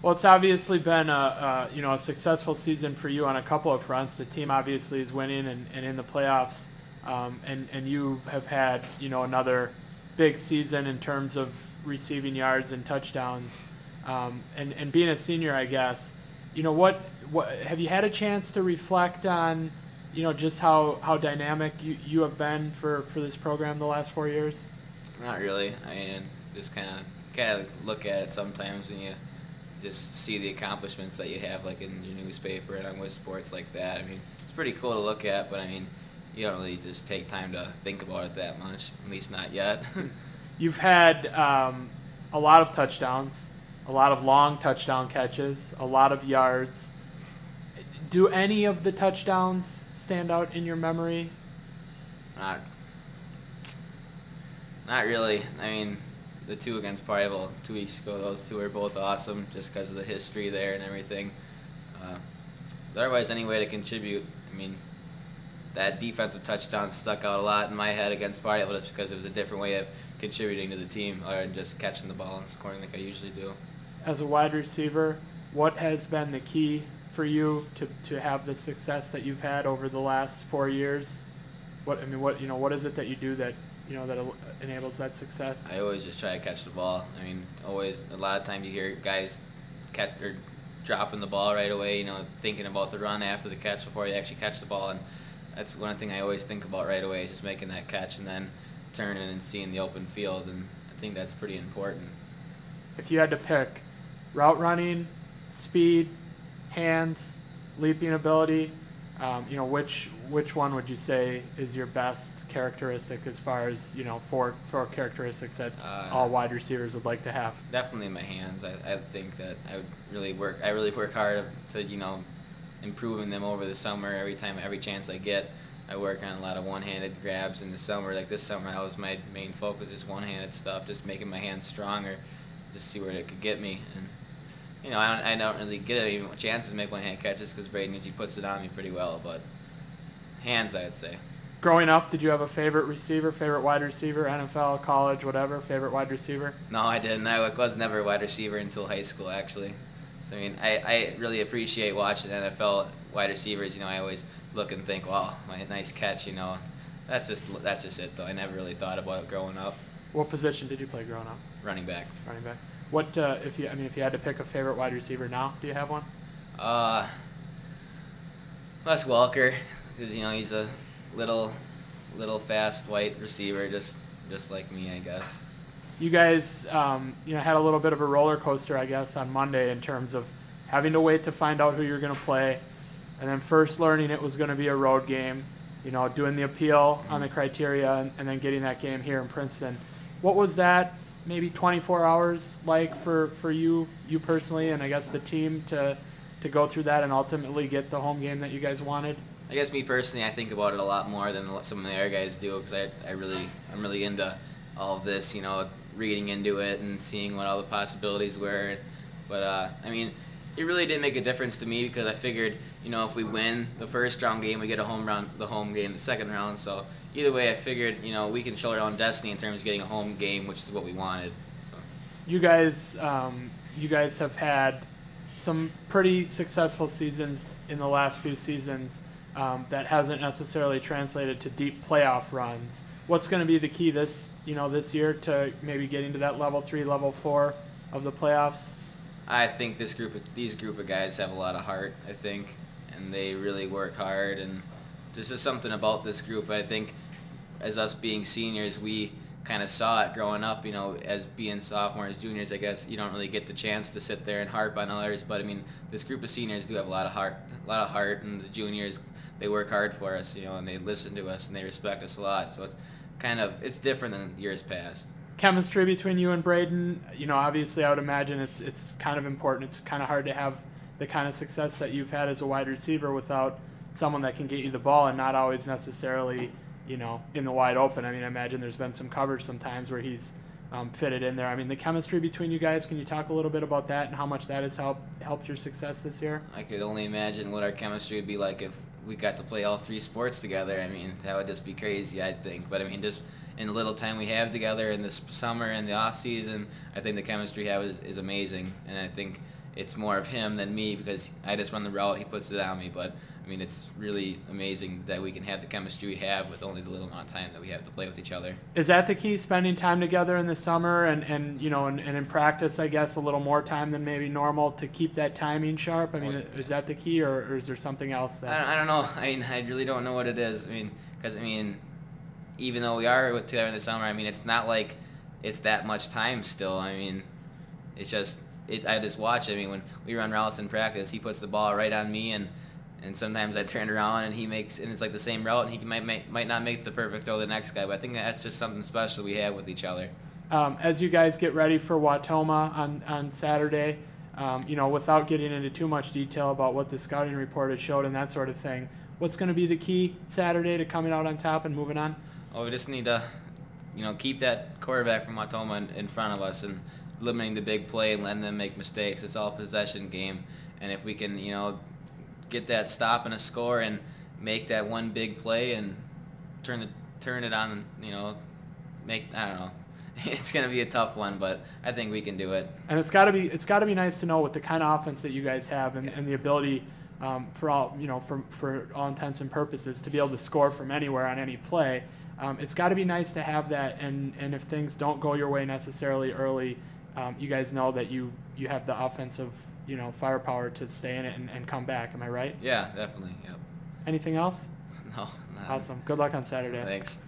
Well, it's obviously been a successful season for you on a couple of fronts. The team obviously is winning and in the playoffs, and you have had another big season in terms of receiving yards and touchdowns, and being a senior, I guess. What have you had a chance to reflect on? Just how dynamic you have been for this program the last 4 years. Not really. I mean, just kind of look at it sometimes when you just see the accomplishments that you have, like in your newspaper and on with sports like that. I mean, it's pretty cool to look at, but I mean, you don't really just take time to think about it that much, at least not yet. You've had a lot of touchdowns, a lot of long touchdown catches, a lot of yards. Do any of the touchdowns stand out in your memory? Not really. I mean, the two against Parival 2 weeks ago, those two were both awesome just because of the history there and everything. Otherwise, any way to contribute. I mean, that defensive touchdown stuck out a lot in my head against Parival just because it was a different way of contributing to the team other than just catching the ball and scoring like I usually do. As a wide receiver, what has been the key for you to have the success that you've had over the last 4 years? What is it that you do that that enables that success? I always just try to catch the ball. I mean, always. A lot of times you hear guys dropping the ball right away. Thinking about the run after the catch before you actually catch the ball, and that's one thing I always think about right away, is just making that catch and then turning and seeing the open field, and I think that's pretty important. If you had to pick route running, speed, hands, leaping ability, which one would you say is your best characteristic as far as four characteristics that all wide receivers would like to have? Definitely my hands. I think that I really work hard to improving them over the summer. Every chance I get, I work on a lot of one-handed grabs in the summer. Like this summer, that was my main focus, is one-handed stuff, just making my hands stronger, just see where it could get me. And I don't really get any chances to make one-hand catches because Braden usually puts it on me pretty well, but hands, I'd say. Growing up, did you have a favorite wide receiver, NFL, college, whatever, favorite wide receiver? No, I didn't. I was never a wide receiver until high school, actually. So, I mean, I really appreciate watching NFL wide receivers. I always look and think, wow, nice catch, That's just it, though. I never really thought about it growing up. What position did you play growing up? Running back. Running back. What if you had to pick a favorite wide receiver now? Do you have one? Les Walker, because he's a little fast white receiver, just like me, I guess. You guys, had a little bit of a roller coaster, I guess, on Monday in terms of having to wait to find out who you're going to play, and then first learning it was going to be a road game. Doing the appeal on the criteria, and then getting that game here in Princeton. What was that? Maybe 24 hours like for you personally, and I guess the team to go through that and ultimately get the home game that you guys wanted? I guess me personally, I think about it a lot more than some of the other guys do, because I'm really into all of this, reading into it and seeing what all the possibilities were. But I mean, it really didn't make a difference to me because I figured, if we win the first round game, we get the home game the second round. So either way, I figured, we control our own destiny in terms of getting a home game, which is what we wanted. So. You guys have had some pretty successful seasons in the last few seasons that hasn't necessarily translated to deep playoff runs. What's going to be the key this year to maybe getting to that level 3, level 4 of the playoffs? I think these group of guys have a lot of heart, I think, and they really work hard, and there's just something about this group. I think as us being seniors, we kind of saw it growing up, as being sophomores, juniors, I guess you don't really get the chance to sit there and harp on others, but I mean, this group of seniors do have a lot of heart, and the juniors, they work hard for us, and they listen to us and they respect us a lot. So it's different than years past. Chemistry between you and Braden, obviously I would imagine it's kind of important. It's kind of hard to have the kind of success that you've had as a wide receiver without someone that can get you the ball and not always necessarily, in the wide open. I mean, I imagine there's been some coverage sometimes where he's fitted in there. I mean, the chemistry between you guys, can you talk a little bit about that and how much that has helped your success this year? I could only imagine what our chemistry would be like if we got to play all 3 sports together. I mean, that would just be crazy, I think. But I mean, just in the little time we have together in this summer and the off season, I think the chemistry we have is amazing. And I think it's more of him than me because I just run the route, he puts it on me. But I mean, it's really amazing that we can have the chemistry we have with only the little amount of time that we have to play with each other. Is that the key, spending time together in the summer and you know, and in practice, I guess, a little more time than maybe normal to keep that timing sharp? I mean, is that the key, or is there something else? I don't know. I mean, I really don't know what it is. I mean, because, I mean, even though we are together in the summer, I mean, it's not like it's that much time still. I mean, it's just, I just watch. I mean, when we run routes in practice, he puts the ball right on me, and sometimes I turn around and he makes, and it's like the same route, and he might not make the perfect throw to the next guy, but I think that's just something special we have with each other. As you guys get ready for Wautoma on Saturday, you know, without getting into too much detail about what the scouting report has showed and that sort of thing, what's going to be the key Saturday to coming out on top and moving on? Oh, we just need to, you know, keep that quarterback from Wautoma in front of us and limiting the big play and letting them make mistakes. It's all a possession game, and if we can, you know, get that stop and a score and make that one big play and turn it on, you know, I don't know. It's going to be a tough one, but I think we can do it. And it's got to be nice to know with the kind of offense that you guys have and the ability for all, you know, for all intents and purposes to be able to score from anywhere on any play. It's got to be nice to have that, and if things don't go your way necessarily early, you guys know that you have the offensive, you know, firepower to stay in it and come back. Am I right? Yeah, definitely. Yep. Anything else? No. Awesome. Good luck on Saturday. Thanks.